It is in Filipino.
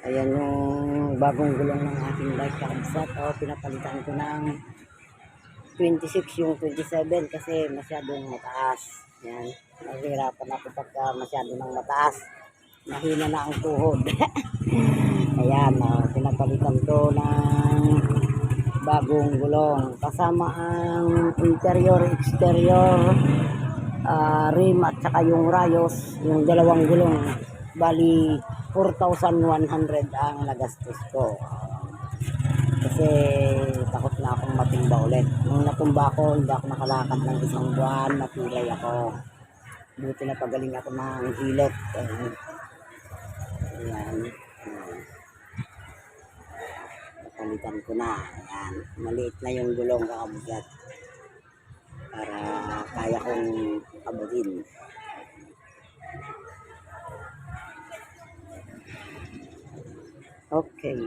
Ayan yung bagong gulong ng aking bike kabsat. Pinapalitan ko ng 26 yung 27 kasi masyadong mataas. Yan. Nahihirapan ako pagka masyado ng mataas. Mahina na ang tuhod. Ayan, pinapalitan ko ng bagong gulong. Kasama ang interior, exterior, rim at saka yung rayos, yung dalawang gulong. Bali 4,100 ang nagastos ko. Kasi takot na akong matumba ulit. Nung natumba ako, hindi ako nakalakad ng isang buwan, napilay ako. Buti na pagaling ako ng hilot. Ayan. Napalitan ko na. Ayan. Maliit na yung gulong kakabugat. Para kaya kong abutin. Okay.